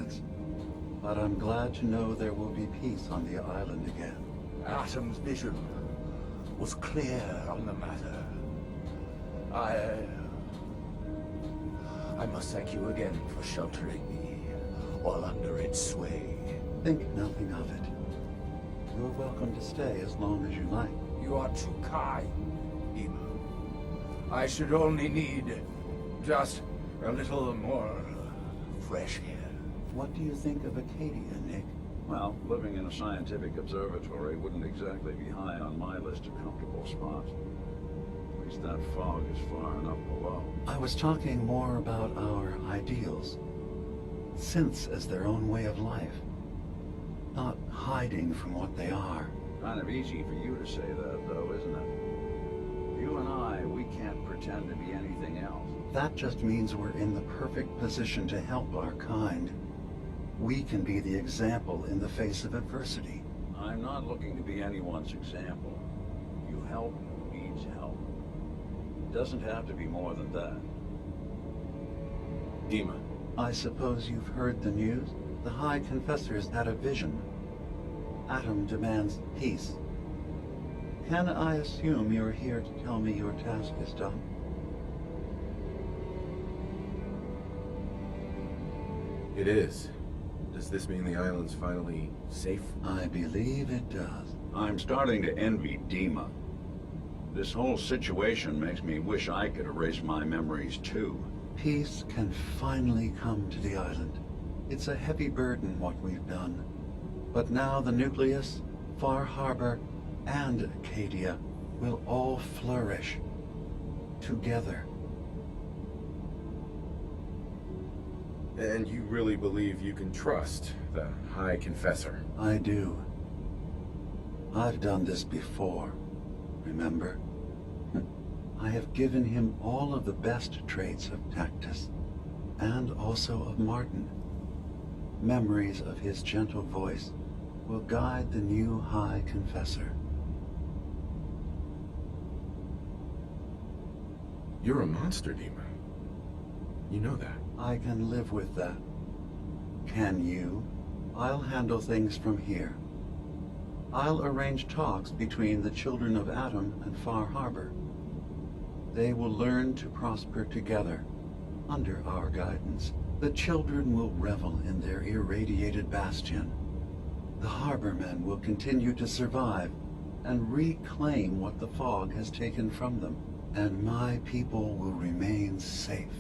chance. But I'm glad to know there will be peace on the island again. Atom's vision was clear on the matter. I must thank you again for sheltering me while under its sway. Think nothing of it. You're welcome to stay as long as you like. You are too kind, DIMA. I should only need just a little more fresh air. What do you think of Acadia, Nick? Well, living in a scientific observatory wouldn't exactly be high on my list of comfortable spots. At least that fog is far enough below. I was talking more about our ideals. Synths as their own way of life. Not hiding from what they are. Kind of easy for you to say that, though, isn't it? You and I, we can't pretend to be anything else. That just means we're in the perfect position to help our kind. We can be the example in the face of adversity. I'm not looking to be anyone's example. You help who needs help. It doesn't have to be more than that. DIMA. I suppose you've heard the news? The High Confessor's had a vision. Atom demands peace. Can I assume you're here to tell me your task is done? It is. Does this mean the island's finally safe? I believe it does. I'm starting to envy DIMA. This whole situation makes me wish I could erase my memories too. Peace can finally come to the island. It's a heavy burden what we've done. But now the Nucleus, Far Harbor, and Acadia will all flourish together. And you really believe you can trust the High Confessor? I do. I've done this before, remember? I have given him all of the best traits of Tactus, and also of Martin. Memories of his gentle voice will guide the new High Confessor. You're a monster, DIMA. You know that. I can live with that. Can you? I'll handle things from here. I'll arrange talks between the children of Atom and Far Harbor. They will learn to prosper together, under our guidance. The children will revel in their irradiated bastion. The harbormen will continue to survive and reclaim what the fog has taken from them. And my people will remain safe.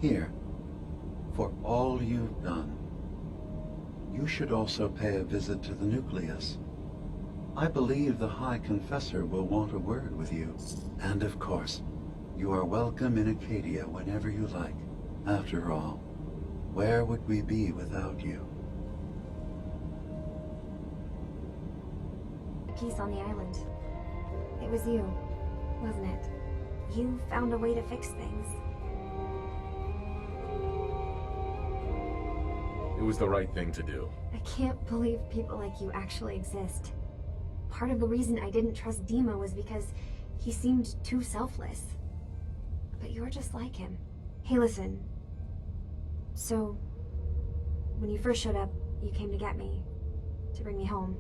Here, for all you've done. You should also pay a visit to the Nucleus. I believe the High Confessor will want a word with you. And of course, you are welcome in Acadia whenever you like. After all, where would we be without you? Peace on the island. It was you, wasn't it? You found a way to fix things. It was the right thing to do. I can't believe people like you actually exist. Part of the reason I didn't trust DIMA was because he seemed too selfless. But you're just like him. Hey, listen. So, when you first showed up, you came to get me, to bring me home.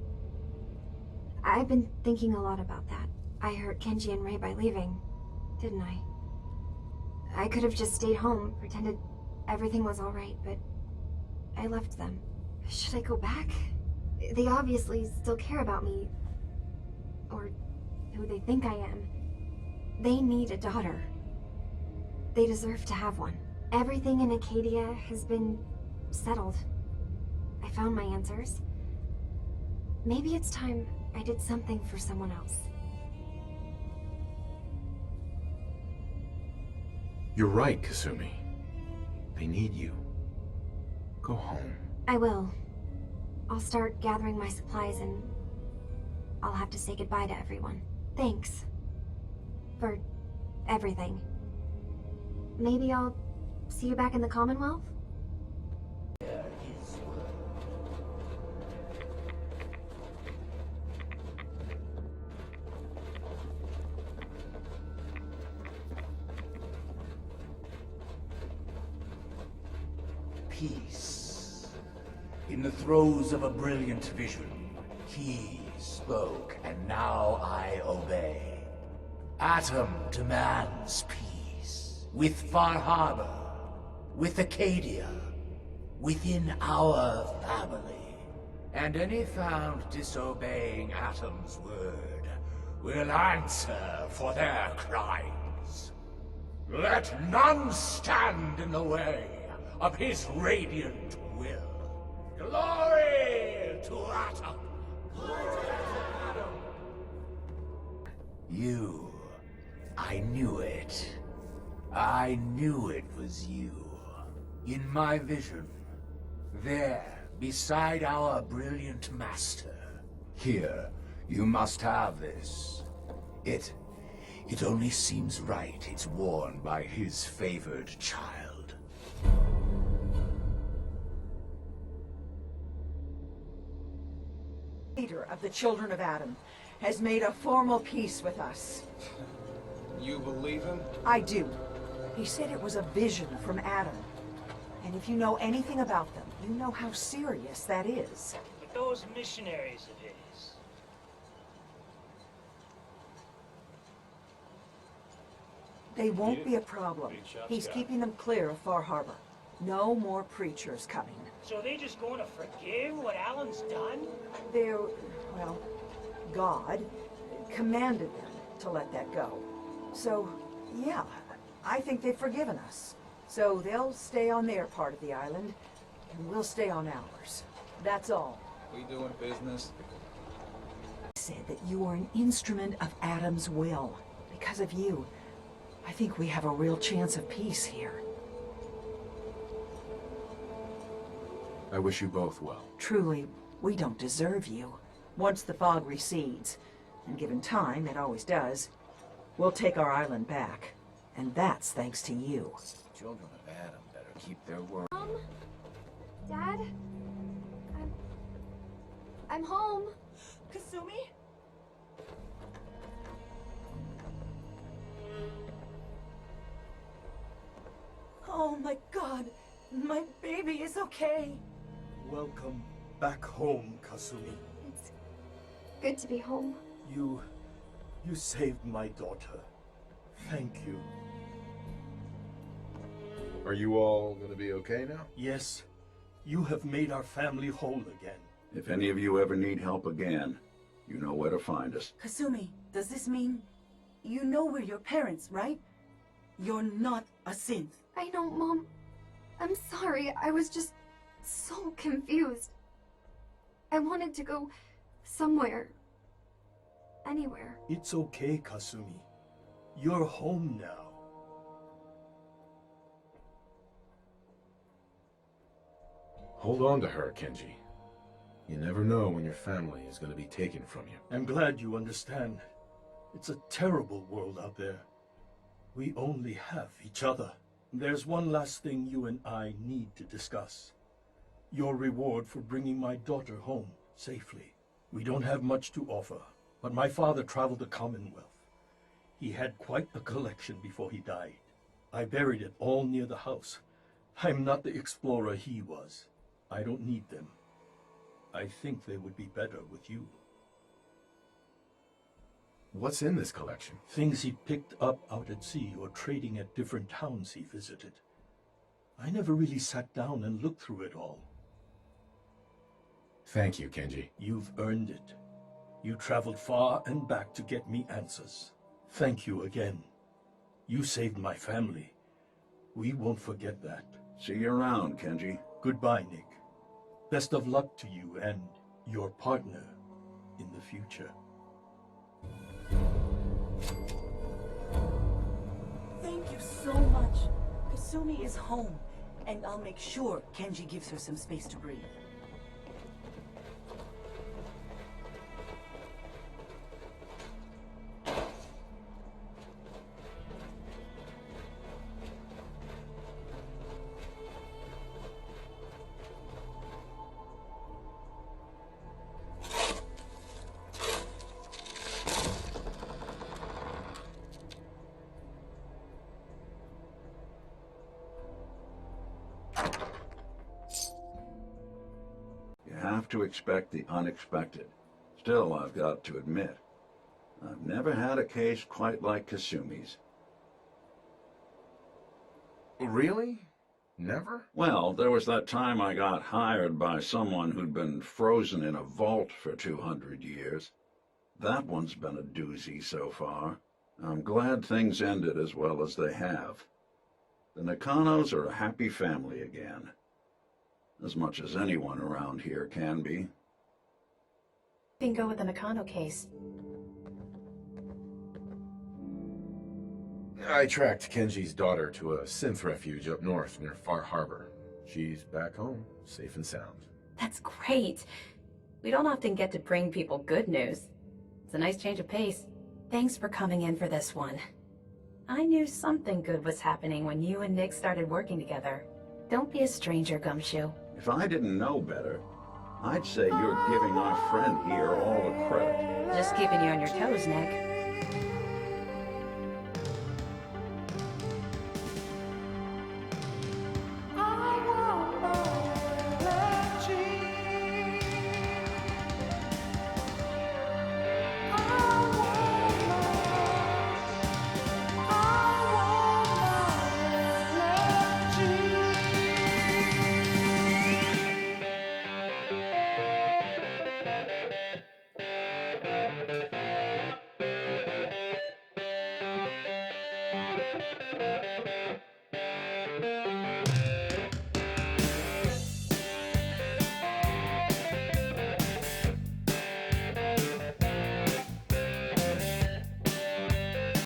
I've been thinking a lot about that. I hurt Kenji and Ray by leaving, didn't I? I could have just stayed home, pretended everything was alright, but I left them. Should I go back? They obviously still care about me. Or who they think I am. They need a daughter. They deserve to have one. Everything in Acadia has been settled. I found my answers. Maybe it's time I did something for someone else. You're right, Kasumi. They need you. Go home. I will. I'll start gathering my supplies and I'll have to say goodbye to everyone. Thanks. For everything. Maybe I'll see you back in the Commonwealth? Peace. In the throes of a brilliant vision, he spoke, and now I obey. Atom demands peace. With Far Harbor, with Acadia, within our family. And any found disobeying Atom's word will answer for their crimes. Let none stand in the way of his radiant will. Glory to Atom! You. I knew it. I knew it was you. In my vision. There, beside our brilliant master. Here, you must have this. It only seems right it's worn by his favored child. Leader of the Children of Adam has made a formal peace with us. You believe him? I do. He said it was a vision from Adam. And if you know anything about them, you know how serious that is. But those missionaries of his... They won't be a problem. He's keeping them clear of Far Harbor. No more preachers coming. So they just going to forgive what Alan's done? They're, well, God commanded them to let that go. So, yeah, I think they've forgiven us. So they'll stay on their part of the island, and we'll stay on ours. That's all. We doing business? I said that you are an instrument of Adam's will. Because of you, I think we have a real chance of peace here. I wish you both well. Truly, we don't deserve you. Once the fog recedes, and given time, it always does, we'll take our island back. And that's thanks to you. Children of Adam better keep their word. Mom? Dad? I'm home. Kasumi? Oh my God, my baby is okay. Welcome back home, Kasumi. It's good to be home. You saved my daughter. Thank you. Are you all gonna be okay now? Yes, you have made our family whole again. If any of you ever need help again, you know where to find us. Kasumi, does this mean you know we're your parents, right? You're not a synth. I know, Mom. I'm sorry. I was just so confused. I wanted to go somewhere. Anywhere. It's okay, Kasumi. You're home now. Hold on to her, Kenji. You never know when your family is gonna be taken from you. I'm glad you understand. It's a terrible world out there. We only have each other. There's one last thing you and I need to discuss. Your reward for bringing my daughter home safely. We don't have much to offer, but my father traveled the Commonwealth. He had quite a collection before he died. I buried it all near the house. I'm not the explorer he was. I don't need them. I think they would be better with you. What's in this collection? Things he picked up out at sea or trading at different towns he visited. I never really sat down and looked through it all. Thank you, Kenji. You've earned it. You traveled far and back to get me answers. Thank you again. You saved my family. We won't forget that. See you around, Kenji. Goodbye, Nick. Best of luck to you and your partner in the future. Thank you so much. Kasumi is home, and I'll make sure Kenji gives her some space to breathe. have to expect the unexpected. Still, I've got to admit, I've never had a case quite like Kasumi's. Really? Never? Well, there was that time I got hired by someone who'd been frozen in a vault for 200 years. That one's been a doozy so far. I'm glad things ended as well as they have. The Nakanos are a happy family again. As much as anyone around here can be. Then go with the Nakano case. I tracked Kenji's daughter to a synth refuge up north near Far Harbor. She's back home, safe and sound. That's great. We don't often get to bring people good news. It's a nice change of pace. Thanks for coming in for this one. I knew something good was happening when you and Nick started working together. Don't be a stranger, Gumshoe. If I didn't know better, I'd say you're giving our friend here all the credit. Just keeping you on your toes, Nick.